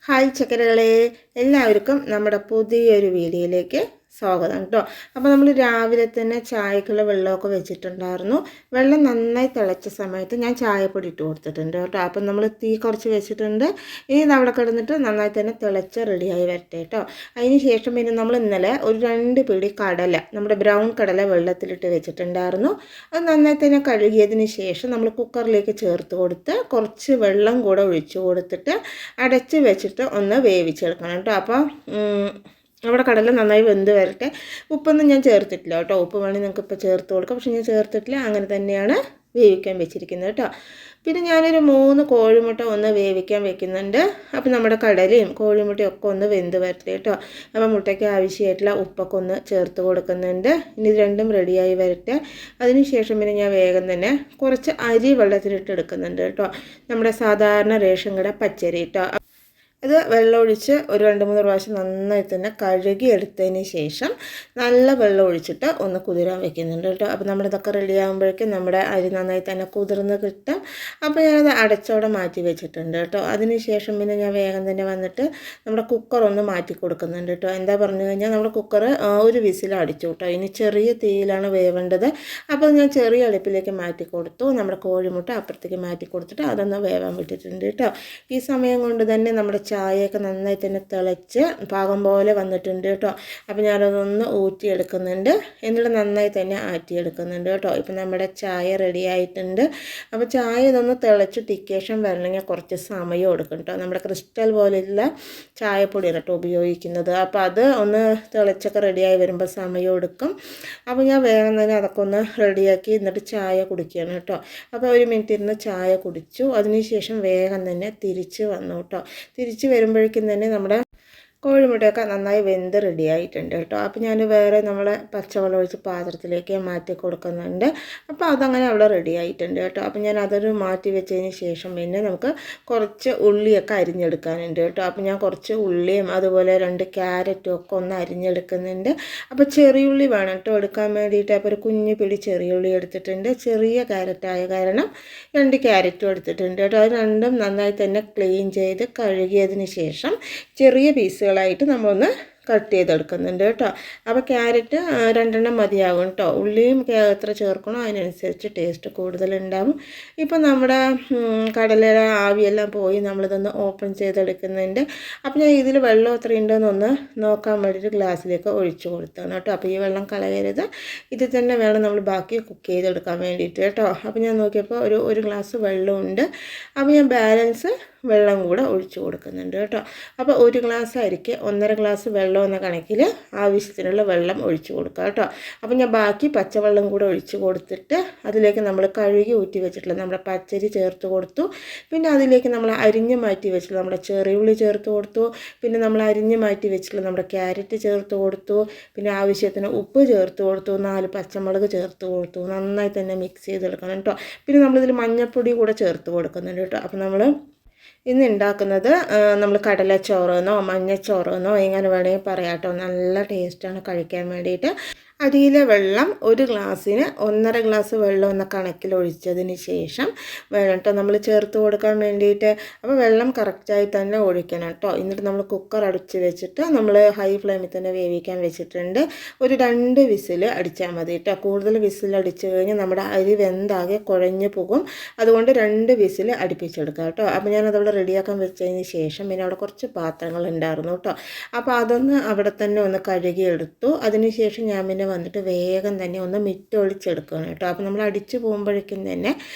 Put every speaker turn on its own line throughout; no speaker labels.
Hi ചക്കരകളെ, എല്ലാവർക്കും നമ്മുടെ പുതിയൊരു വീഡിയോയിലേക്ക് സ്വാഗതം കേട്ടോ. അപ്പോൾ നമ്മൾ രാവിലെ തന്നെ ചായക്കുള്ള വെള്ളമൊക്കെ വെച്ചിട്ടുണ്ടായിരുന്നു. വെള്ളം നന്നായി തിളച്ച സമയത്ത് ഞാൻ ചായപ്പൊടി ഇട്ട് കൊടുത്തിട്ടുണ്ട് കേട്ടോ. അപ്പം നമ്മൾ തീ കുറച്ച് വെച്ചിട്ടുണ്ട്. ഇനി അവിടെ കിടന്നിട്ട് നന്നായി തന്നെ തിളച്ച് റെഡിയായി വരട്ടെ കേട്ടോ. അതിന് ശേഷം പിന്നെ നമ്മൾ ഇന്നലെ ഒരു 2 പിടി കടല, നമ്മുടെ ബ്രൗൺ കടല വെള്ളത്തിലിട്ട് വെച്ചിട്ടുണ്ടായിരുന്നു. അത് നന്നായി തന്നെ കഴുകിയതിന് ശേഷം നമ്മൾ കുക്കറിലേക്ക് ചേർത്ത് കൊടുത്ത് കുറച്ച് വെള്ളം കൂടെ ഒഴിച്ച് കൊടുത്തിട്ട് അടച്ച് വെച്ചിട്ട് ഒന്ന് വേവിച്ചെടുക്കണം കേട്ടോ. അപ്പോൾ നമ്മുടെ കടല നന്നായി വെന്ത് വരട്ടെ. ഉപ്പൊന്നും ഞാൻ ചേർത്തിട്ടില്ല കേട്ടോ. ഉപ്പ് വേണമെങ്കിൽ നിങ്ങൾക്ക് ഇപ്പോൾ ചേർത്ത് കൊടുക്കാം, പക്ഷേ ഞാൻ ചേർത്തിട്ടില്ല. അങ്ങനെ തന്നെയാണ് വേവിക്കാൻ വെച്ചിരിക്കുന്നത് കേട്ടോ. പിന്നെ ഞാനൊരു 3 കോഴിമുട്ട ഒന്ന് വേവിക്കാൻ വെക്കുന്നുണ്ട്. അപ്പോൾ നമ്മുടെ കടലയും കോഴിമുട്ടയും ഒക്കെ ഒന്ന് വെന്ത് വരട്ടെ കേട്ടോ. അപ്പോൾ മുട്ടയ്ക്ക് ആവശ്യമായിട്ടുള്ള ഉപ്പൊക്കെ ഒന്ന് ചേർത്ത് കൊടുക്കുന്നുണ്ട്. ഇനി ഇത് രണ്ടും റെഡിയായി വരട്ടെ. അതിന് ശേഷം പിന്നെ ഞാൻ വേഗം തന്നെ കുറച്ച് അരി വെള്ളത്തിലിട്ട് എടുക്കുന്നുണ്ട് കേട്ടോ. നമ്മുടെ സാധാരണ റേഷൻ കട പച്ചരി കേട്ടോ. ഇത് വെള്ളമൊഴിച്ച് ഒരു 2-3 പ്രാവശ്യം നന്നായി തന്നെ കഴുകി എടുത്തതിന് ശേഷം നല്ല വെള്ളം ഒഴിച്ചിട്ട് ഒന്ന് കുതിരാൻ വെക്കുന്നുണ്ട് കേട്ടോ. അപ്പോൾ നമ്മളിതൊക്കെ റെഡി ആകുമ്പോഴേക്കും നമ്മുടെ അരി നന്നായി തന്നെ കുതിർന്ന് കിട്ടും. അപ്പോൾ ഞാനത് അടച്ചോടെ മാറ്റി വെച്ചിട്ടുണ്ട് കേട്ടോ. അതിന് ശേഷം പിന്നെ ഞാൻ വേഗം തന്നെ വന്നിട്ട് നമ്മുടെ കുക്കർ ഒന്ന് മാറ്റി കൊടുക്കുന്നുണ്ട് കേട്ടോ. എന്താ പറഞ്ഞു കഴിഞ്ഞാൽ നമ്മുടെ കുക്കർ ഒരു വിസിൽ അടിച്ചു കേട്ടോ. ഇനി ചെറിയ തീയിലാണ് വേവേണ്ടത്. അപ്പോൾ ഞാൻ ചെറിയ അടുപ്പിലേക്ക് മാറ്റി കൊടുത്തു. നമ്മുടെ കോഴിമുട്ട അപ്പുറത്തേക്ക് മാറ്റി കൊടുത്തിട്ട് അതൊന്ന് വേവാൻ വിട്ടിട്ടുണ്ട് കേട്ടോ. ഈ സമയം കൊണ്ട് തന്നെ നമ്മുടെ ചായയൊക്കെ നന്നായി തന്നെ തിളച്ച് പാകം പോലെ വന്നിട്ടുണ്ട് കേട്ടോ. അപ്പോൾ ഞാനതൊന്ന് ഊറ്റിയെടുക്കുന്നുണ്ട്. എന്നിട്ട് നന്നായി തന്നെ ആറ്റിയെടുക്കുന്നുണ്ട് കേട്ടോ. ഇപ്പം നമ്മുടെ ചായ റെഡി ആയിട്ടുണ്ട്. അപ്പോൾ ചായ ഇതൊന്ന് തിളച്ച് ടിക്കേഷൻ വരണമെങ്കിൽ കുറച്ച് സമയം എടുക്കും കേട്ടോ. നമ്മുടെ ക്രിസ്റ്റൽ പോലെയുള്ള ചായപ്പൊടിയാണ് കേട്ടോ ഉപയോഗിക്കുന്നത്. അപ്പോൾ അത് ഒന്ന് തിളച്ചൊക്കെ റെഡിയായി വരുമ്പോൾ സമയം എടുക്കും. അപ്പോൾ ഞാൻ വേഗം തന്നെ അതൊക്കെ ഒന്ന് റെഡിയാക്കി എന്നിട്ട് ചായ കുടിക്കുകയാണ് കേട്ടോ. അപ്പോൾ 1 മിനിറ്റ് ഇരുന്ന് ചായ കുടിച്ചു. അതിനുശേഷം വേഗം തന്നെ തിരിച്ച് വന്നു കേട്ടോ. തിരിച്ച് വരുമ്പോഴേക്കും തന്നെ നമ്മുടെ കോഴിമുട്ടയൊക്കെ നന്നായി വെന്ത് റെഡി ആയിട്ടുണ്ട് കേട്ടോ. അപ്പോൾ ഞാൻ വേറെ നമ്മളെ പച്ചവെള്ളം ഒഴിച്ച് പാത്രത്തിലേക്ക് മാറ്റി കൊടുക്കുന്നുണ്ട്. അപ്പോൾ അതങ്ങനെ അവിടെ റെഡി ആയിട്ടുണ്ട് കേട്ടോ. അപ്പോൾ ഞാൻ അതൊരു മാറ്റി വെച്ചതിന് ശേഷം പിന്നെ നമുക്ക് കുറച്ച് ഉള്ളിയൊക്കെ അരിഞ്ഞെടുക്കാനുണ്ട് കേട്ടോ. അപ്പോൾ ഞാൻ കുറച്ച് ഉള്ളിയും അതുപോലെ 2 ക്യാരറ്റും ഒക്കെ ഒന്ന് അരിഞ്ഞെടുക്കുന്നുണ്ട്. അപ്പോൾ ചെറിയുള്ളി വേണം കേട്ടോ എടുക്കാൻ വേണ്ടിയിട്ട്. അപ്പോൾ ഒരു കുഞ്ഞു പിടി ചെറിയുള്ളി എടുത്തിട്ടുണ്ട്. ചെറിയ ക്യാരറ്റായ കാരണം 2 ക്യാരറ്റും എടുത്തിട്ടുണ്ട് കേട്ടോ. അത് രണ്ടും നന്നായി തന്നെ ക്ലീൻ ചെയ്ത് കഴുകിയതിന് ശേഷം ചെറിയ പീസുകളായിട്ട് നമ്മളൊന്ന് കട്ട് ചെയ്തെടുക്കുന്നുണ്ട് കേട്ടോ. അപ്പോൾ ക്യാരറ്റ് 2 മതിയാകും കേട്ടോ. ഉള്ളിയും എത്ര ചേർക്കണോ അതിനനുസരിച്ച് ടേസ്റ്റ് കൂടുതലുണ്ടാവും. ഇപ്പോൾ നമ്മുടെ കടലയുടെ ആവിയെല്ലാം പോയി നമ്മളിതൊന്ന് ഓപ്പൺ ചെയ്തെടുക്കുന്നുണ്ട്. അപ്പോൾ ഞാൻ ഇതിൽ വെള്ളം എത്ര ഉണ്ടെന്നൊന്ന് നോക്കാൻ വേണ്ടിയിട്ട് ഗ്ലാസ്സിലേക്ക് ഒഴിച്ച് കൊടുത്താണ് കേട്ടോ. അപ്പോൾ ഈ വെള്ളം കളയരുത്. ഇത് തന്നെ വേണം നമ്മൾ ബാക്കി കുക്ക് ചെയ്തെടുക്കാൻ വേണ്ടിയിട്ട് കേട്ടോ. അപ്പോൾ ഞാൻ നോക്കിയപ്പോൾ ഒരു ഗ്ലാസ് വെള്ളമുണ്ട്. അപ്പോൾ ഞാൻ ബാലൻസ് വെള്ളം കൂടെ ഒഴിച്ച് കൊടുക്കുന്നുണ്ട് കേട്ടോ. അപ്പോൾ 1 ഗ്ലാസ് അരിക്ക് 1.5 ഗ്ലാസ് വെള്ളം എന്ന കണക്കിൽ ആവശ്യത്തിനുള്ള വെള്ളം ഒഴിച്ച് കൊടുക്കുക കേട്ടോ. അപ്പോൾ ഞാൻ ബാക്കി പച്ചവെള്ളം കൂടെ ഒഴിച്ച് കൊടുത്തിട്ട് അതിലേക്ക് നമ്മൾ കഴുകി ഊറ്റി വെച്ചിട്ടുള്ള നമ്മുടെ പച്ചരി ചേർത്ത് കൊടുത്തു. പിന്നെ അതിലേക്ക് നമ്മൾ അരിഞ്ഞ് മാറ്റി വെച്ചിട്ടുള്ള നമ്മുടെ ചെറിയുള്ളി ചേർത്ത് കൊടുത്തു. പിന്നെ നമ്മൾ അരിഞ്ഞ് മാറ്റി വെച്ചിട്ടുള്ള നമ്മുടെ ക്യാരറ്റ് ചേർത്ത് കൊടുത്തു. പിന്നെ ആവശ്യത്തിന് ഉപ്പ് ചേർത്ത് കൊടുത്തു. 4 പച്ചമുളക് ചേർത്ത് കൊടുത്തു. നന്നായി തന്നെ മിക്സ് ചെയ്തെടുക്കണം കേട്ടോ. പിന്നെ നമ്മളിതിൽ മഞ്ഞൾപ്പൊടി കൂടെ ചേർത്ത് കൊടുക്കുന്നുണ്ട് കേട്ടോ. അപ്പോൾ നമ്മൾ ഇന്ന് ഉണ്ടാക്കുന്നത് നമ്മൾ കടലച്ചോറെന്നോ മഞ്ഞച്ചോറെന്നോ എങ്ങനെ വേണമെങ്കിൽ പറയാം കേട്ടോ. നല്ല ടേസ്റ്റാണ് കഴിക്കാൻ വേണ്ടിയിട്ട്. അരിയിലെ വെള്ളം 1 ഗ്ലാസ്സിന് 1.5 ഗ്ലാസ് വെള്ളം എന്ന കണക്കിൽ ഒഴിച്ചതിന് ശേഷം വേണം കേട്ടോ നമ്മൾ ചേർത്ത് കൊടുക്കാൻ വേണ്ടിയിട്ട്. അപ്പോൾ വെള്ളം കറക്റ്റായി തന്നെ ഒഴിക്കണം കേട്ടോ. എന്നിട്ട് നമ്മൾ കുക്കർ അടച്ച് വെച്ചിട്ട് നമ്മൾ ഹൈ ഫ്ലെയിമിൽ തന്നെ വേവിക്കാൻ വെച്ചിട്ടുണ്ട്. ഒരു 2 വിസിൽ അടിച്ചാൽ മതി കേട്ടോ. കൂടുതൽ വിസിൽ അടിച്ച് കഴിഞ്ഞാൽ നമ്മുടെ അരി വെന്താകെ കുഴഞ്ഞു പോകും. അതുകൊണ്ട് 2 വിസിൽ അടുപ്പിച്ചെടുക്കുക കേട്ടോ. അപ്പോൾ ഞാനതവിടെ റെഡിയാക്കാൻ വെച്ചതിന് ശേഷം പിന്നെ അവിടെ കുറച്ച് പാത്രങ്ങൾ ഉണ്ടായിരുന്നു കേട്ടോ. അപ്പോൾ അതൊന്ന് അവിടെ തന്നെ ഒന്ന് കഴുകിയെടുത്തു. അതിന് ശേഷം ഞാൻ പിന്നെ വന്നിട്ട് വേഗം തന്നെ ഒന്ന് മിറ്റൊഴിച്ചെടുക്കണം കേട്ടോ. അപ്പോൾ നമ്മൾ അടിച്ച് പോകുമ്പോഴേക്കും തന്നെ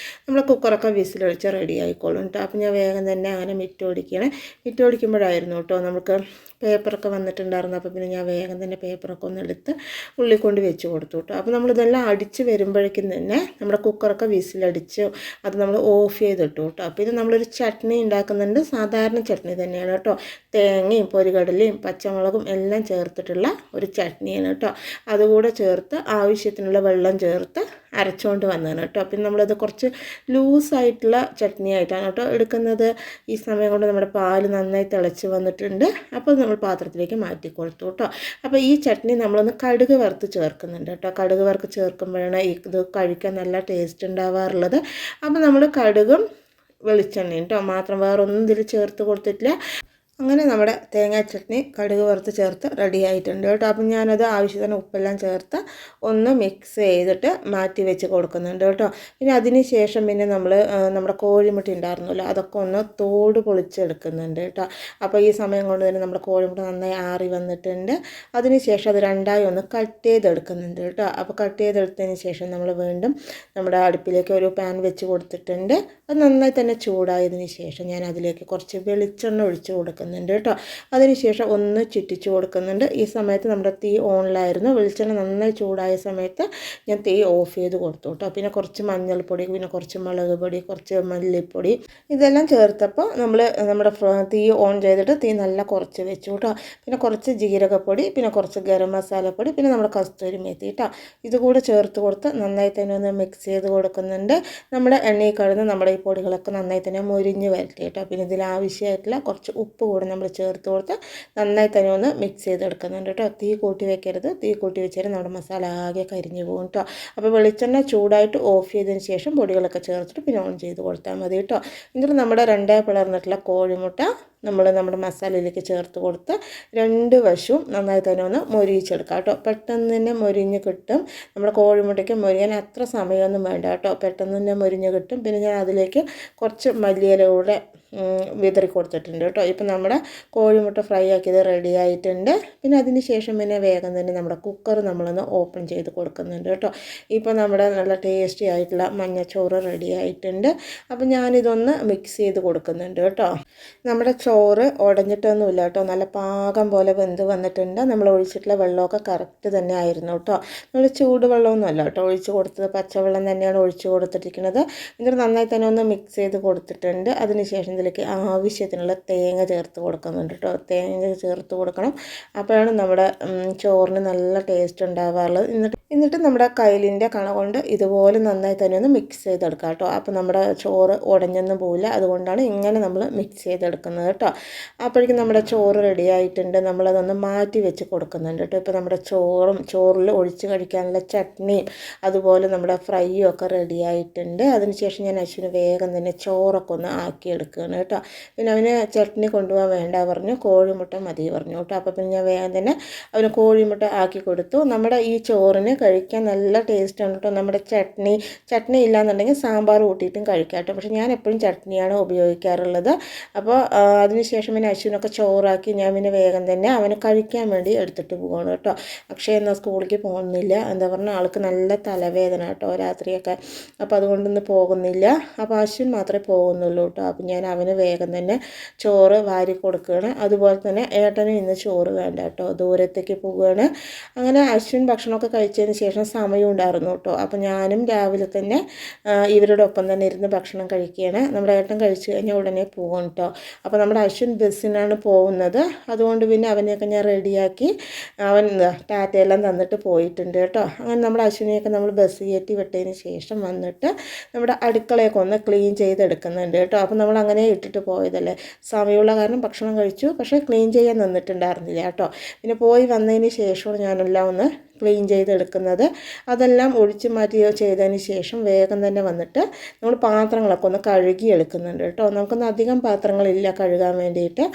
നമ്മൾ കുക്കറൊക്കെ വിസിലൊഴിച്ച് റെഡി ആയിക്കോളും കേട്ടോ. അപ്പോൾ ഞാൻ വേഗം തന്നെ അങ്ങനെ മിറ്റൊടിക്കുമ്പോഴായിരുന്നു കേട്ടോ നമുക്ക് പേപ്പറൊക്കെ വന്നിട്ടുണ്ടായിരുന്നു. അപ്പോൾ പിന്നെ ഞാൻ വേഗം തന്നെ പേപ്പറൊക്കെ ഒന്ന് എടുത്ത് ഉള്ളിൽ കൊണ്ട് വെച്ച് കൊടുത്തു കേട്ടോ. അപ്പോൾ നമ്മളിതെല്ലാം അടിച്ച് വരുമ്പോഴേക്കും തന്നെ നമ്മുടെ കുക്കറൊക്കെ വിസിലടിച്ച് അത് നമ്മൾ ഓഫ് ചെയ്തിട്ടു കേട്ടോ. അപ്പോൾ ഇത് നമ്മളൊരു ചട്നി ഉണ്ടാക്കുന്നുണ്ട്. സാധാരണ ചട്നി തന്നെയാണ് കേട്ടോ. തേങ്ങയും പൊരികടലയും പച്ചമുളകും എല്ലാം ചേർത്തിട്ടുള്ള ഒരു ചട്നിയാണ് കേട്ടോ. അതുകൂടെ ചേർത്ത് ആവശ്യത്തിനുള്ള വെള്ളം ചേർത്ത് അരച്ചുകൊണ്ട് വന്നതാണ് കേട്ടോ. പിന്നെ നമ്മളത് കുറച്ച് ലൂസായിട്ടുള്ള ചട്നി ആയിട്ടാണ് കേട്ടോ എടുക്കുന്നത്. ഈ സമയം കൊണ്ട് നമ്മുടെ പാല് നന്നായി തിളച്ച് വന്നിട്ടുണ്ട്. അപ്പോൾ നമ്മൾ പാത്രത്തിലേക്ക് മാറ്റി കൊടുത്തു കേട്ടോ. അപ്പോൾ ഈ ചട്നി നമ്മളൊന്ന് കടുക് വറുത്ത് ചേർക്കുന്നുണ്ട് കേട്ടോ. കടുക് വറുത്ത് ചേർക്കുമ്പോഴാണ് ഇത് കഴിക്കാൻ നല്ല ടേസ്റ്റ് ഉണ്ടാവാറുള്ളത്. അപ്പോൾ നമ്മൾ കടുകും വെളിച്ചെണ്ണയും കേട്ടോ മാത്രം, വേറെ ഒന്നും ഇതിൽ ചേർത്ത് കൊടുത്തിട്ടില്ല. അങ്ങനെ നമ്മുടെ തേങ്ങാ ചട്നി കടുക് വറുത്ത് ചേർത്ത് റെഡി ആയിട്ടുണ്ട് കേട്ടോ. അപ്പം ഞാനത് ആവശ്യത്തിന് ഉപ്പെല്ലാം ചേർത്ത് ഒന്ന് മിക്സ് ചെയ്തിട്ട് മാറ്റി വെച്ച് കൊടുക്കുന്നുണ്ട് കേട്ടോ. പിന്നെ അതിന് ശേഷം പിന്നെ നമ്മൾ നമ്മുടെ കോഴിമുട്ട ഉണ്ടായിരുന്നല്ലോ, അതൊക്കെ ഒന്ന് തോട് പൊളിച്ചെടുക്കുന്നുണ്ട് കേട്ടോ. അപ്പോൾ ഈ സമയം കൊണ്ട് തന്നെ നമ്മുടെ കോഴിമുട്ട നന്നായി ആറി വന്നിട്ടുണ്ട്. അതിന് ശേഷം അത് രണ്ടായി ഒന്ന് കട്ട് ചെയ്തെടുക്കുന്നുണ്ട് കേട്ടോ. അപ്പോൾ കട്ട് ചെയ്തെടുത്തതിന് ശേഷം നമ്മൾ വീണ്ടും നമ്മുടെ അടുപ്പിലേക്ക് ഒരു പാൻ വെച്ച് കൊടുത്തിട്ടുണ്ട്. അത് നന്നായി തന്നെ ചൂടായതിന് ശേഷം ഞാൻ അതിലേക്ക് കുറച്ച് വെളിച്ചെണ്ണ ഒഴിച്ച് കൊടുക്കുന്നുണ്ട് കേട്ടോ. അതിനുശേഷം ഒന്ന് ചുറ്റിച്ച് കൊടുക്കുന്നുണ്ട്. ഈ സമയത്ത് നമ്മുടെ തീ ഓണിലായിരുന്നു. വെളിച്ചെണ്ണ നന്നായി ചൂടായ സമയത്ത് ഞാൻ തീ ഓഫ് ചെയ്ത് കൊടുത്തു കേട്ടോ. പിന്നെ കുറച്ച് മഞ്ഞൾപ്പൊടി, പിന്നെ കുറച്ച് മുളക് പൊടി, കുറച്ച് മല്ലിപ്പൊടി ഇതെല്ലാം ചേർത്തപ്പോൾ നമ്മുടെ തീ ഓൺ ചെയ്തിട്ട് തീ നല്ല കുറച്ച് വെച്ചു കേട്ടോ. പിന്നെ കുറച്ച് ജീരകപ്പൊടി, പിന്നെ കുറച്ച് ഗരം മസാലപ്പൊടി, പിന്നെ നമ്മുടെ കസ്തൂരി മേത്തി കേട്ടോ, ഇതുകൂടെ ചേർത്ത് കൊടുത്ത് നന്നായി തന്നെ ഒന്ന് മിക്സ് ചെയ്ത് കൊടുക്കുന്നുണ്ട്. നമ്മുടെ എണ്ണയിൽ കടന്ന് നമ്മുടെ ഈ പൊടികളൊക്കെ നന്നായി തന്നെ മുരിഞ്ഞ് വരട്ടെ കേട്ടോ. പിന്നെ ഇതിൽ ആവശ്യമായിട്ടുള്ള കുറച്ച് ഉപ്പ് കൂടെ നമ്മൾ ചേർത്ത് കൊടുത്ത് നന്നായി തന്നെ ഒന്ന് മിക്സ് ചെയ്തെടുക്കുന്നുണ്ട് കേട്ടോ. തീ കൂട്ടി വെക്കരുത്. തീ കൂട്ടി വെച്ചാൽ നമ്മുടെ മസാല ആകെ കരിഞ്ഞു പോകും കേട്ടോ. അപ്പോൾ വെളിച്ചെണ്ണ ചൂടായിട്ട് ഓഫ് ചെയ്തതിന് ശേഷം പൊടികളൊക്കെ ചേർത്തിട്ട് പിന്നെ ഓൺ ചെയ്ത് കൊടുത്താൽ മതി കേട്ടോ. എന്നിട്ട് നമ്മുടെ രണ്ടായി പിളർന്നിട്ടുള്ള കോഴിമുട്ട നമ്മുടെ മസാലയിലേക്ക് ചേർത്ത് കൊടുത്ത് രണ്ട് വശവും നന്നായി തന്നെ ഒന്ന് മൊരിയിച്ചെടുക്കാം കേട്ടോ. പെട്ടെന്ന് തന്നെ മൊരിഞ്ഞ് കിട്ടും. നമ്മുടെ കോഴിമുട്ടയ്ക്ക് മൊരിയാൻ അത്ര സമയമൊന്നും വേണ്ട കേട്ടോ. പെട്ടെന്ന് തന്നെ മൊരിഞ്ഞ് കിട്ടും. പിന്നെ ഞാൻ അതിലേക്ക് കുറച്ച് മല്ലിയിലൂടെ വിതറി കൊടുത്തിട്ടുണ്ട് കേട്ടോ. ഇപ്പം നമ്മുടെ കോഴിമുട്ട ഫ്രൈ ആക്കിയത് റെഡി ആയിട്ടുണ്ട്. പിന്നെ അതിന് ശേഷം പിന്നെ വേഗം തന്നെ നമ്മുടെ കുക്കർ നമ്മളൊന്ന് ഓപ്പൺ ചെയ്ത് കൊടുക്കുന്നുണ്ട് കേട്ടോ. ഇപ്പോൾ നമ്മുടെ നല്ല ടേസ്റ്റി ആയിട്ടുള്ള മഞ്ഞച്ചോറ് റെഡി ആയിട്ടുണ്ട്. അപ്പം ഞാനിതൊന്ന് മിക്സ് ചെയ്ത് കൊടുക്കുന്നുണ്ട് കേട്ടോ. നമ്മുടെ ചോറ് ഉടഞ്ഞിട്ടൊന്നുമില്ല കേട്ടോ. നല്ല പാകം പോലെ വെന്ത് വന്നിട്ടുണ്ട്. നമ്മൾ ഒഴിച്ചിട്ടുള്ള വെള്ളമൊക്കെ കറക്റ്റ് തന്നെ ആയിരുന്നു കേട്ടോ. നമ്മൾ ചൂടുവെള്ളമൊന്നും അല്ല കേട്ടോ ഒഴിച്ച് കൊടുത്തത്, പച്ചവെള്ളം തന്നെയാണ് ഒഴിച്ച് കൊടുത്തിരിക്കുന്നത്. എന്നിട്ട് നന്നായി തന്നെ ഒന്ന് മിക്സ് ചെയ്ത് കൊടുത്തിട്ടുണ്ട്. അതിനുശേഷം ഇതിലേക്ക് ആവശ്യത്തിനുള്ള തേങ്ങ ചേർത്ത് കൊടുക്കുന്നുണ്ട് കേട്ടോ. തേങ്ങ ചേർത്ത് കൊടുക്കണം. അപ്പോഴാണ് നമ്മുടെ ചോറിന് നല്ല ടേസ്റ്റ് ഉണ്ടാവാറുള്ളത്. എന്നിട്ട് നമ്മുടെ കയ്യിലിൻ്റെ കണ കൊണ്ട് ഇതുപോലെ നന്നായി തന്നെ ഒന്ന് മിക്സ് ചെയ്തെടുക്കാം കേട്ടോ. അപ്പോൾ നമ്മുടെ ചോറ് ഉടഞ്ഞൊന്നും പോവില്ല. അതുകൊണ്ടാണ് ഇങ്ങനെ നമ്മൾ മിക്സ് ചെയ്തെടുക്കുന്നത് കേട്ടോ. അപ്പോഴേക്കും നമ്മുടെ ചോറ് റെഡി ആയിട്ടുണ്ട്. നമ്മളതൊന്ന് മാറ്റി വെച്ച് കൊടുക്കുന്നുണ്ട് കേട്ടോ. ഇപ്പോൾ നമ്മുടെ ചോറിൽ ഒഴിച്ച് കഴിക്കാനുള്ള ചട്നിയും അതുപോലെ നമ്മുടെ ഫ്രൈയും ഒക്കെ റെഡി ആയിട്ടുണ്ട്. അതിനുശേഷം ഞാൻ അശ്വിന് വേഗം തന്നെ ചോറൊക്കെ ഒന്ന് ആക്കിയെടുക്കുകയാണ് കേട്ടോ. പിന്നെ അവന് ചട്നി കൊണ്ടുപോകാൻ വേണ്ട പറഞ്ഞു, കോഴിമുട്ട മതി പറഞ്ഞു കേട്ടോ. അപ്പോൾ പിന്നെ ഞാൻ വേഗം തന്നെ അവന് കോഴിമുട്ട ആക്കി കൊടുത്തു. നമ്മുടെ ഈ ചോറിന് കഴിക്കാൻ നല്ല ടേസ്റ്റാണ് കേട്ടോ. നമ്മുടെ ചട്നി ഇല്ലാന്നുണ്ടെങ്കിൽ സാമ്പാർ കൂട്ടിയിട്ടും കഴിക്കാം കേട്ടോ. പക്ഷേ ഞാൻ എപ്പോഴും ചട്നിയാണ് ഉപയോഗിക്കാറുള്ളത്. അപ്പോൾ അതിനുശേഷം പിന്നെ അശ്വിനൊക്കെ ചോറാക്കി ഞാൻ പിന്നെ വേഗം തന്നെ അവന് കഴിക്കാൻ വേണ്ടി എടുത്തിട്ട് പോകണം കേട്ടോ. പക്ഷേ എന്നാൽ സ്കൂളിലേക്ക് പോകുന്നില്ല. എന്താ പറഞ്ഞാൽ ആൾക്ക് നല്ല തലവേദന കേട്ടോ രാത്രിയൊക്കെ. അപ്പോൾ അതുകൊണ്ടൊന്നും പോകുന്നില്ല. അപ്പോൾ അശ്വിൻ മാത്രമേ പോകുന്നുള്ളൂ കേട്ടോ. അപ്പോൾ ഞാൻ അവന് വേഗം തന്നെ ചോറ് വാരി കൊടുക്കുകയാണ്. അതുപോലെ തന്നെ ഏട്ടനും ഇന്ന് ചോറ് വേണ്ട കേട്ടോ, ദൂരത്തേക്ക് പോവുകയാണ്. അങ്ങനെ അശ്വിൻ ഭക്ഷണമൊക്കെ കഴിച്ചതിന് ശേഷം സമയം ഉണ്ടായിരുന്നു കേട്ടോ. അപ്പോൾ ഞാനും രാവിലെ തന്നെ ഇവരുടെ ഒപ്പം തന്നെ ഇരുന്ന് ഭക്ഷണം കഴിക്കുകയാണ്. നമ്മുടെ ഏട്ടൻ കഴിച്ച് കഴിഞ്ഞാൽ ഉടനെ പോകും കേട്ടോ. അപ്പോൾ നമ്മുടെ അശ്വിൻ ബസ്സിനാണ് പോകുന്നത്. അതുകൊണ്ട് പിന്നെ അവനെയൊക്കെ ഞാൻ റെഡിയാക്കി അവൻ ടാറ്റയെല്ലാം തന്നിട്ട് പോയിട്ടുണ്ട് കേട്ടോ. അങ്ങനെ നമ്മുടെ അശ്വിനെയൊക്കെ നമ്മൾ ബസ് കയറ്റി വിട്ടതിന് ശേഷം വന്നിട്ട് നമ്മുടെ അടുക്കളയൊക്കെ ഒന്ന് ക്ലീൻ ചെയ്തെടുക്കുന്നുണ്ട് കേട്ടോ. അപ്പോൾ നമ്മൾ അങ്ങനെ ഇട്ടിട്ട് പോയതല്ലേ, സമയമുള്ള കാരണം ഭക്ഷണം കഴിച്ചു, പക്ഷേ ക്ലീൻ ചെയ്യാൻ നിന്നിട്ടുണ്ടായിരുന്നില്ല കേട്ടോ. പിന്നെ പോയി വന്നതിന് ശേഷമാണ് ഞാനെല്ലാം ഒന്ന് ക്ലീൻ ചെയ്തെടുക്കുന്നത്. അതെല്ലാം ഒഴിച്ച് മാറ്റി ചെയ്തതിന് ശേഷം വേഗം തന്നെ വന്നിട്ട് നമ്മൾ പാത്രങ്ങളൊക്കെ ഒന്ന് കഴുകി എടുക്കുന്നുണ്ട് കേട്ടോ. നമുക്കൊന്നും അധികം പാത്രങ്ങളില്ല കഴുകാൻ വേണ്ടിയിട്ട്.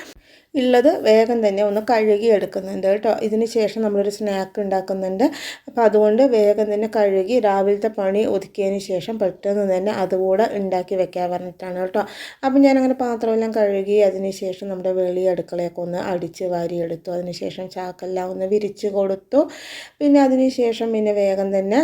ഉള്ളത് വേഗം തന്നെ ഒന്ന് കഴുകി എടുക്കുന്നുണ്ട് കേട്ടോ. ഇതിന് ശേഷം നമ്മളൊരു സ്നാക്ക് ഉണ്ടാക്കുന്നുണ്ട്. അപ്പോൾ അതുകൊണ്ട് വേഗം തന്നെ കഴുകി രാവിലത്തെ പണി ഒതുക്കിയതിന് ശേഷം പെട്ടെന്ന് തന്നെ അതുകൂടെ ഉണ്ടാക്കി വെക്കാൻ പറഞ്ഞിട്ടാണ് കേട്ടോ. അപ്പോൾ ഞാനങ്ങനെ പാത്രമെല്ലാം കഴുകി അതിന് ശേഷം നമ്മുടെ വെളി അടുക്കളയൊക്കെ ഒന്ന് അടിച്ച് വാരിയെടുത്തു. അതിന് ശേഷം ചാക്കെല്ലാം ഒന്ന് വിരിച്ച് കൊടുത്തു. പിന്നെ അതിന് ശേഷം പിന്നെ വേഗം തന്നെ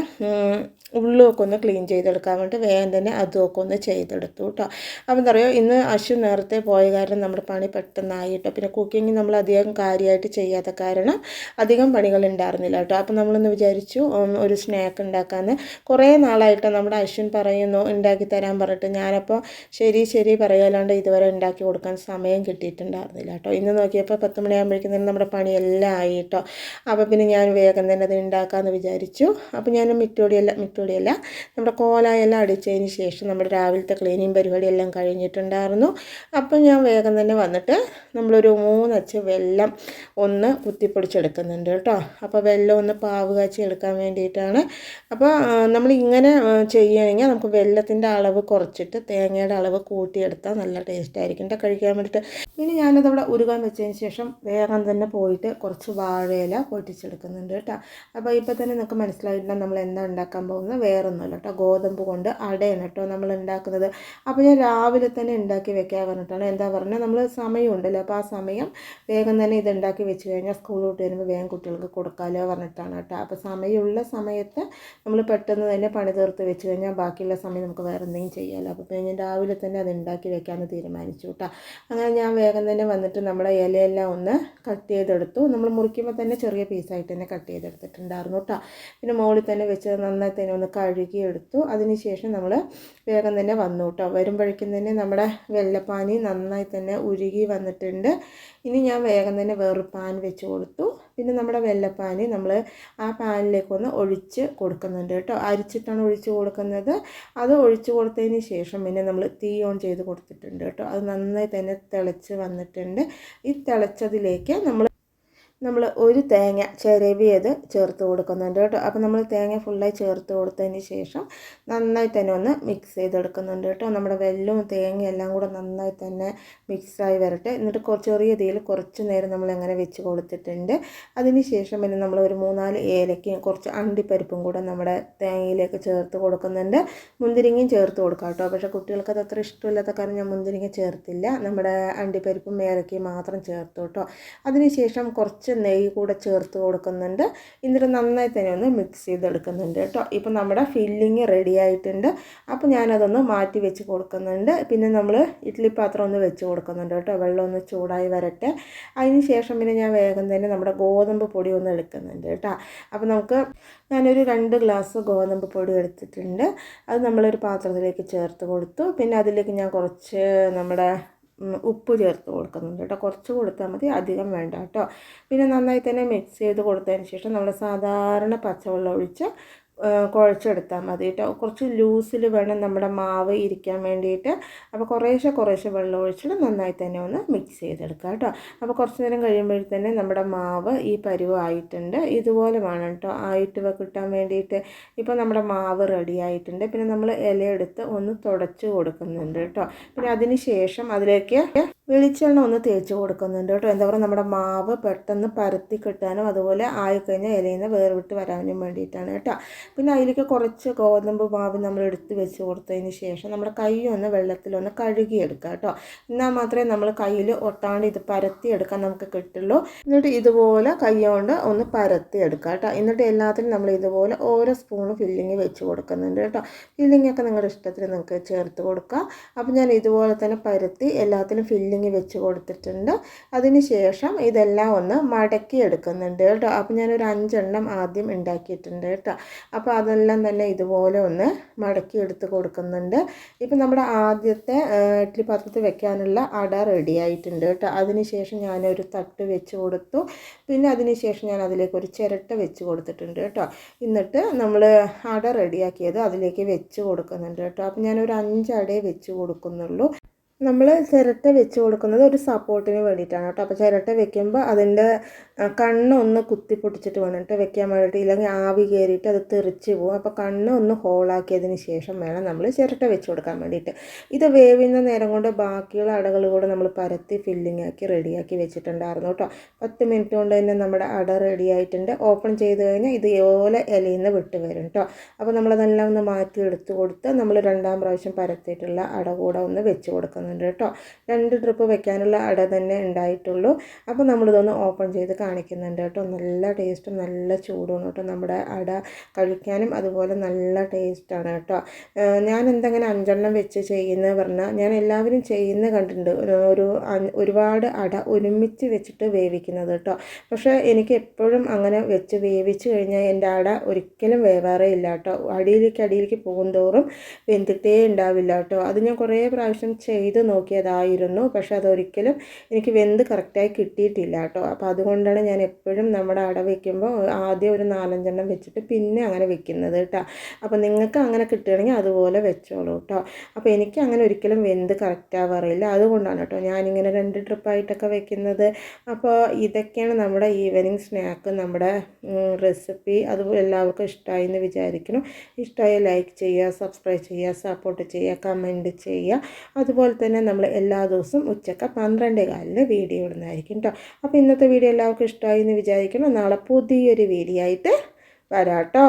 ഉള്ളുമൊക്കെ ഒന്ന് ക്ലീൻ ചെയ്തെടുക്കാൻ വേണ്ടി വേഗം തന്നെ അതുമൊക്കെ ഒന്ന് ചെയ്തെടുത്തു കേട്ടോ. അപ്പോൾ എന്താ പറയുക, ഇന്ന് അശ്വിൻ നേരത്തെ പോയ കാരണം നമ്മുടെ പണി പെട്ടെന്നായി കേട്ടോ. പിന്നെ കുക്കിംഗ് നമ്മൾ അധികം കാര്യമായിട്ട് ചെയ്യാത്ത കാരണം അധികം പണികൾ ഉണ്ടായിരുന്നില്ല കേട്ടോ. അപ്പോൾ നമ്മളൊന്ന് വിചാരിച്ചു ഒരു സ്നാക്ക് ഉണ്ടാക്കാമെന്ന്. കുറേ നാളായിട്ട് നമ്മുടെ അശ്വിൻ പറയുന്നു ഉണ്ടാക്കി തരാൻ പറഞ്ഞിട്ട്. ഞാനപ്പോൾ ശരി പറയാലാണ്ട് ഇതുവരെ ഉണ്ടാക്കി കൊടുക്കാൻ സമയം കിട്ടിയിട്ടുണ്ടായിരുന്നില്ല കേട്ടോ. ഇന്ന് നോക്കിയപ്പോൾ 10 മണിയാകുമ്പോഴേക്കും തന്നെ നമ്മുടെ പണിയെല്ലാം ആയി കേട്ടോ. അപ്പോൾ പിന്നെ ഞാൻ വേഗം തന്നെ അത് ഉണ്ടാക്കാമെന്ന് വിചാരിച്ചു. അപ്പോൾ ഞാൻ മിറ്റോടിയല്ല നമ്മുടെ കോലായെല്ലാം അടിച്ചതിന് ശേഷം നമ്മുടെ രാവിലത്തെ ക്ലീനിങ് പരിപാടിയെല്ലാം കഴിഞ്ഞിട്ടുണ്ടായിരുന്നു. അപ്പം ഞാൻ വേഗം തന്നെ വന്നിട്ട് നമ്മളൊരു 3 അച്ച് വെള്ളം ഒന്ന് കുത്തിപ്പൊടിച്ചെടുക്കുന്നുണ്ട് കേട്ടോ. അപ്പോൾ വെള്ളം ഒന്ന് പാവ് കാച്ചി എടുക്കാൻ വേണ്ടിയിട്ടാണ്. അപ്പോൾ നമ്മളിങ്ങനെ ചെയ്യുകയാണെങ്കിൽ നമുക്ക് വെള്ളത്തിൻ്റെ അളവ് കുറച്ചിട്ട് തേങ്ങയുടെ അളവ് കൂട്ടിയെടുത്താൽ നല്ല ടേസ്റ്റ് ആയിരിക്കും കേട്ടോ കഴിക്കാൻ വേണ്ടിയിട്ട്. ഇനി ഞാനതവിടെ ഉരുകാൻ വെച്ചതിന് ശേഷം വേഗം തന്നെ പോയിട്ട് കുറച്ച് വാഴയില പൊട്ടിച്ചെടുക്കുന്നുണ്ട് കേട്ടോ. അപ്പോൾ ഇപ്പോൾ തന്നെ നിങ്ങൾക്ക് മനസ്സിലായിട്ടുണ്ട് നമ്മൾ എന്താ ഉണ്ടാക്കാൻ പോകുന്നത്. വേറൊന്നുമില്ല കേട്ടോ, ഗോതമ്പ് കൊണ്ട് അടയാണ് കേട്ടോ നമ്മൾ ഉണ്ടാക്കുന്നത്. അപ്പോൾ ഞാൻ രാവിലെ തന്നെ ഉണ്ടാക്കി വെക്കാൻ പറഞ്ഞിട്ടാണ്. എന്താ പറഞ്ഞാൽ നമ്മൾ സമയമുണ്ടല്ലോ, അപ്പോൾ ആ സമയം വേഗം തന്നെ ഇത് ഉണ്ടാക്കി വെച്ച് കഴിഞ്ഞാൽ സ്കൂൾ വിട്ട് വരുമ്പോൾ വേഗം കുട്ടികൾക്ക് കൊടുക്കാമല്ലോ പറഞ്ഞിട്ടാണ് കേട്ടോ. അപ്പോൾ സമയമുള്ള സമയത്ത് നമ്മൾ പെട്ടെന്ന് തന്നെ പണി തീർത്ത് വെച്ച് കഴിഞ്ഞാൽ ബാക്കിയുള്ള സമയം നമുക്ക് വേറെ എന്തെങ്കിലും ചെയ്യാമല്ലോ. അപ്പോൾ ഞാൻ രാവിലെ തന്നെ അത് ഉണ്ടാക്കി വെക്കാമെന്ന് തീരുമാനിച്ചു കേട്ടോ. അങ്ങനെ ഞാൻ വേഗം തന്നെ വന്നിട്ട് നമ്മുടെ ഇലയെല്ലാം ഒന്ന് കട്ട് ചെയ്തെടുത്തു. നമ്മൾ മുറിക്കുമ്പോൾ തന്നെ ചെറിയ പീസായിട്ട് തന്നെ കട്ട് ചെയ്തെടുത്തിട്ടുണ്ടായിരുന്നു കേട്ടോ. പിന്നെ മുകളിൽ തന്നെ വെച്ച് നന്നായി തന്നെ ഒന്ന് കഴുകിയെടുത്തു. അതിന് ശേഷം നമ്മൾ വേഗം തന്നെ വന്നു കേട്ടോ. വരുമ്പോഴേക്കും തന്നെ നമ്മുടെ വെള്ളപ്പാനി നന്നായി തന്നെ ഉരുകി വന്നിട്ടുണ്ട്. ഇനി ഞാൻ വേഗം തന്നെ വേറൊരു പാൻ വെച്ച് കൊടുത്തു. പിന്നെ നമ്മുടെ വെള്ളപ്പാനി നമ്മൾ ആ പാനിലേക്കൊന്ന് ഒഴിച്ച് കൊടുക്കുന്നുണ്ട് കേട്ടോ. അരിച്ചിട്ടാണ് ഒഴിച്ച് കൊടുക്കുന്നത്. അത് ഒഴിച്ച് കൊടുത്തതിന് ശേഷം പിന്നെ നമ്മൾ തീ ഓൺ ചെയ്ത് കൊടുത്തിട്ടുണ്ട് കേട്ടോ. അത് നന്നായി തന്നെ തിളച്ച് വന്നിട്ടുണ്ട്. ഈ തിളച്ചതിലേക്ക് നമ്മൾ ഒരു തേങ്ങ ചിരവിയത് ചേർത്ത് കൊടുക്കുന്നുണ്ട് കേട്ടോ. അപ്പോൾ നമ്മൾ തേങ്ങ ഫുള്ളായി ചേർത്ത് കൊടുത്തതിന് ശേഷം നന്നായി തന്നെ ഒന്ന് മിക്സ് ചെയ്തെടുക്കുന്നുണ്ട് കേട്ടോ. നമ്മുടെ വെല്ലവും തേങ്ങയും എല്ലാം കൂടെ നന്നായി തന്നെ മിക്സായി വരട്ടെ. എന്നിട്ട് ചെറിയ തീയിൽ കുറച്ച് നേരം നമ്മൾ അങ്ങനെ വെച്ച് കൊടുത്തിട്ടുണ്ട്. അതിന് ശേഷം പിന്നെ നമ്മൾ ഒരു 3-4 ഏലക്കയും കുറച്ച് അണ്ടിപ്പരിപ്പും കൂടെ നമ്മുടെ തേങ്ങയിലേക്ക് ചേർത്ത് കൊടുക്കുന്നുണ്ട്. മുന്തിരിങ്ങയും ചേർത്ത് കൊടുക്കാം കേട്ടോ. പക്ഷേ കുട്ടികൾക്ക് അത് അത്ര ഇഷ്ടമില്ലാത്ത കാരണം ഞാൻ മുന്തിരിങ്ങ ചേർത്തില്ല. നമ്മുടെ അണ്ടിപ്പരിപ്പും ഏലക്കയും മാത്രം ചേർത്തു കേട്ടോ. അതിന് ശേഷം കുറച്ച് നെയ്യ് കൂടെ ചേർത്ത് കൊടുക്കുന്നുണ്ട്. എന്നിട്ട് നന്നായി തന്നെ ഒന്ന് മിക്സ് ചെയ്തെടുക്കുന്നുണ്ട് കേട്ടോ. ഇപ്പം നമ്മുടെ ഫില്ലിങ് റെഡി ആയിട്ടുണ്ട്. അപ്പോൾ ഞാനതൊന്ന് മാറ്റി വെച്ച് കൊടുക്കുന്നുണ്ട്. പിന്നെ നമ്മൾ ഇഡ്ഡലി പാത്രം ഒന്ന് വെച്ച് കൊടുക്കുന്നുണ്ട് കേട്ടോ. വെള്ളം ഒന്ന് ചൂടായി വരട്ടെ. അതിന് ശേഷം പിന്നെ ഞാൻ വേഗം തന്നെ നമ്മുടെ ഗോതമ്പ് പൊടി ഒന്ന് എടുക്കുന്നുണ്ട് കേട്ടോ. അപ്പോൾ ഞാനൊരു 2 ഗ്ലാസ് ഗോതമ്പ് പൊടി എടുത്തിട്ടുണ്ട്. അത് നമ്മളൊരു പാത്രത്തിലേക്ക് ചേർത്ത് കൊടുത്തു. പിന്നെ അതിലേക്ക് ഞാൻ കുറച്ച് നമ്മുടെ ഉപ്പ് ചേർത്ത് കൊടുക്കുന്നുണ്ട് കേട്ടോ. കുറച്ച് കൊടുത്താൽ മതി, അധികം വേണ്ട കേട്ടോ. പിന്നെ നന്നായി തന്നെ മിക്സ് ചെയ്ത് കൊടുത്തതിന് ശേഷം നമ്മൾ സാധാരണ പച്ചവെള്ളം ഒഴിച്ച് കുഴച്ചെടുത്താൽ മതി കേട്ടോ. കുറച്ച് ലൂസിൽ വേണം നമ്മുടെ മാവ് ഇരിക്കാൻ വേണ്ടിയിട്ട്. അപ്പോൾ കുറേശ്ശെ വെള്ളം ഒഴിച്ചിട്ട് നന്നായി തന്നെ ഒന്ന് മിക്സ് ചെയ്തെടുക്കുക കേട്ടോ. അപ്പോൾ കുറച്ച് നേരം കഴിയുമ്പോഴത്തന്നെ നമ്മുടെ മാവ് ഈ പരുവമായിട്ടുണ്ട്. ഇതുപോലെ വേണം കേട്ടോ ആയിട്ട് കിട്ടാൻ വേണ്ടിയിട്ട്. ഇപ്പോൾ നമ്മുടെ മാവ് റെഡി ആയിട്ടുണ്ട്. പിന്നെ നമ്മൾ ഇലയെടുത്ത് ഒന്ന് തുടച്ച് കൊടുക്കുന്നുണ്ട് കേട്ടോ. പിന്നെ അതിന് ശേഷം അതിലേക്ക് വെളിച്ചെണ്ണ ഒന്ന് തേച്ച് കൊടുക്കുന്നുണ്ട് കേട്ടോ. എന്താ പറയുക, നമ്മുടെ മാവ് പെട്ടെന്ന് പരത്തി കിട്ടാനും അതുപോലെ ആയിക്കഴിഞ്ഞാൽ ഇലയിൽ നിന്ന് വേർവിട്ട് വരാനും വേണ്ടിയിട്ടാണ് കേട്ടോ. പിന്നെ അതിലേക്ക് കുറച്ച് ഗോതമ്പ് മാവ് നമ്മൾ എടുത്ത് വെച്ച് കൊടുത്തതിന് ശേഷം നമ്മുടെ കൈ ഒന്ന് വെള്ളത്തിലൊന്ന് കഴുകിയെടുക്കുക കേട്ടോ. എന്നാൽ മാത്രമേ നമ്മൾ കയ്യിൽ ഒട്ടാണ്ട് ഇത് പരത്തിയെടുക്കാൻ നമുക്ക് കിട്ടുള്ളൂ. എന്നിട്ട് ഇതുപോലെ കൈ കൊണ്ട് ഒന്ന് പരത്തിയെടുക്കുക കേട്ടോ. എന്നിട്ട് എല്ലാത്തിനും നമ്മൾ ഇതുപോലെ ഓരോ സ്പൂണ് ഫില്ലിങ് വെച്ച് കൊടുക്കുന്നുണ്ട് കേട്ടോ. ഫില്ലിങ്ങൊക്കെ നിങ്ങളുടെ ഇഷ്ടത്തിന് നിങ്ങൾക്ക് ചേർത്ത് കൊടുക്കുക. അപ്പോൾ ഞാൻ ഇതുപോലെ തന്നെ പരത്തി എല്ലാത്തിനും ഫില്ലിങ് വെച്ച് കൊടുത്തിട്ടുണ്ട്. അതിന് ശേഷം ഇതെല്ലാം ഒന്ന് മടക്കി എടുക്കുന്നുണ്ട് കേട്ടോ. അപ്പോൾ ഞാനൊരു 5 എണ്ണം ആദ്യം ഉണ്ടാക്കിയിട്ടുണ്ട് കേട്ടോ. അപ്പോൾ അതെല്ലാം തന്നെ ഇതുപോലെ ഒന്ന് മടക്കി എടുത്ത് കൊടുക്കുന്നുണ്ട്. ഇപ്പം നമ്മുടെ ആദ്യത്തെ ഇഡ്ഡലി പാത്രത്തിൽ വെക്കാനുള്ള അട റെഡി ആയിട്ടുണ്ട് കേട്ടോ. അതിന് ശേഷം ഞാനൊരു തട്ട് വെച്ച് കൊടുത്തു. പിന്നെ അതിന് ശേഷം ഞാൻ അതിലേക്ക് ഒരു ചിരട്ട വെച്ച് കൊടുത്തിട്ടുണ്ട് കേട്ടോ. എന്നിട്ട് നമ്മൾ അട റെഡിയാക്കിയത് അതിലേക്ക് വെച്ച് കൊടുക്കുന്നുണ്ട് കേട്ടോ. അപ്പോൾ ഞാനൊരു 5 അടയെ വെച്ച് കൊടുക്കുന്നുള്ളൂ. നമ്മൾ ചിരട്ട വെച്ച് കൊടുക്കുന്നത് ഒരു സപ്പോർട്ടിന് വേണ്ടിയിട്ടാണ് കേട്ടോ. അപ്പോൾ ചിരട്ട വെക്കുമ്പോൾ അതിൻ്റെ കണ്ണൊന്ന് കുത്തി പൊട്ടിച്ചിട്ട് വേണം വെക്കാൻ വേണ്ടിയിട്ട്. ഇല്ലെങ്കിൽ ആവി കയറിയിട്ട് അത് തെറിച്ച് പോകും. അപ്പോൾ കണ്ണ് ഒന്ന് ഹോളാക്കിയതിന് ശേഷം വേണം നമ്മൾ ചിരട്ട വെച്ച് കൊടുക്കാൻ വേണ്ടിയിട്ട്. ഇത് വേവുന്ന നേരം കൊണ്ട് ബാക്കിയുള്ള അടകൾ കൂടെ നമ്മൾ പരത്തി ഫില്ലിംഗ് ആക്കി റെഡിയാക്കി വെച്ചിട്ടുണ്ടായിരുന്നു കേട്ടോ. 10 മിനിറ്റ് കൊണ്ട് തന്നെ നമ്മുടെ അട റെഡി ആയിട്ടുണ്ട്. ഓപ്പൺ ചെയ്ത് കഴിഞ്ഞാൽ ഇതുപോലെ ഇലയിൽ നിന്ന് വിട്ട് വരും കേട്ടോ. അപ്പോൾ നമ്മളതെല്ലാം ഒന്ന് മാറ്റി എടുത്ത് കൊടുത്ത് നമ്മൾ 2ാം പ്രാവശ്യം പരത്തിയിട്ടുള്ള അട കൂടെ ഒന്ന് വെച്ച് കൊടുക്കുന്നുണ്ട് കേട്ടോ. 2 ട്രിപ്പ് വെക്കാനുള്ള അട തന്നെ ഉണ്ടായിട്ടുള്ളൂ. അപ്പോൾ നമ്മളിതൊന്ന് ഓപ്പൺ ചെയ്ത് കാണിക്കുന്നുണ്ട് കേട്ടോ. നല്ല ടേസ്റ്റും നല്ല ചൂടുമാണ് കേട്ടോ. നമ്മുടെ അട കഴിക്കാനും അതുപോലെ നല്ല ടേസ്റ്റാണ് കേട്ടോ. ഞാൻ എന്തെങ്കിലും 5 എണ്ണം വെച്ച് ചെയ്യുന്നത് പറഞ്ഞാൽ ഞാൻ എല്ലാവരും ചെയ്യുന്ന കണ്ടിട്ടുണ്ട്. ഒരുപാട് അട ഒരുമിച്ച് വെച്ചിട്ട് വേവിക്കുന്നത് കേട്ടോ. പക്ഷേ എനിക്ക് എപ്പോഴും അങ്ങനെ വെച്ച് വേവിച്ച് കഴിഞ്ഞാൽ എൻ്റെ അട ഒരിക്കലും വേവാറേ ഇല്ല കേട്ടോ. അടിയിലേക്ക് പോകും തോറും വെന്തിട്ടേ ഉണ്ടാവില്ല കേട്ടോ. അത് ഞാൻ കുറേ പ്രാവശ്യം ചെയ്ത് നോക്കിയതായിരുന്നു. പക്ഷെ അതൊരിക്കലും എനിക്ക് വെന്ത് കറക്റ്റായി കിട്ടിയിട്ടില്ല കേട്ടോ. അപ്പോൾ അതുകൊണ്ടാണ് ഞാൻ എപ്പോഴും നമ്മുടെ അട വയ്ക്കുമ്പോൾ ആദ്യം ഒരു 4-5 വെച്ചിട്ട് പിന്നെ അങ്ങനെ വെക്കുന്നത് കേട്ടോ. അപ്പോൾ നിങ്ങൾക്ക് അങ്ങനെ കിട്ടുകയാണെങ്കിൽ അതുപോലെ വെച്ചോളൂ കേട്ടോ. അപ്പോൾ എനിക്ക് അങ്ങനെ ഒരിക്കലും വെന്ത് കറക്റ്റ് ആവാറില്ല. അതുകൊണ്ടാണ് കേട്ടോ ഞാനിങ്ങനെ 2 ട്രിപ്പായിട്ടൊക്കെ വെക്കുന്നത്. അപ്പോൾ ഇതൊക്കെയാണ് നമ്മുടെ ഈവനിങ് സ്നാക്ക്, നമ്മുടെ റെസിപ്പി. അത് എല്ലാവർക്കും ഇഷ്ടമായി എന്ന് വിചാരിക്കുന്നു. ഇഷ്ടമായ ലൈക്ക് ചെയ്യുക, സബ്സ്ക്രൈബ് ചെയ്യുക, സപ്പോർട്ട് ചെയ്യുക, കമൻറ്റ് ചെയ്യുക. അതുപോലെ തന്നെ നമ്മൾ എല്ലാ ദിവസവും ഉച്ചയ്ക്ക് 12:15 വീഡിയോ ഇടുന്നതായിരിക്കും കേട്ടോ. അപ്പോൾ ഇന്നത്തെ വീഡിയോ എല്ലാവർക്കും ഇഷ്ടമായി എന്ന് വിചാരിക്കുന്നു. നാളെ പുതിയൊരു വീഡിയോ ആയിട്ട് വരാം കേട്ടോ.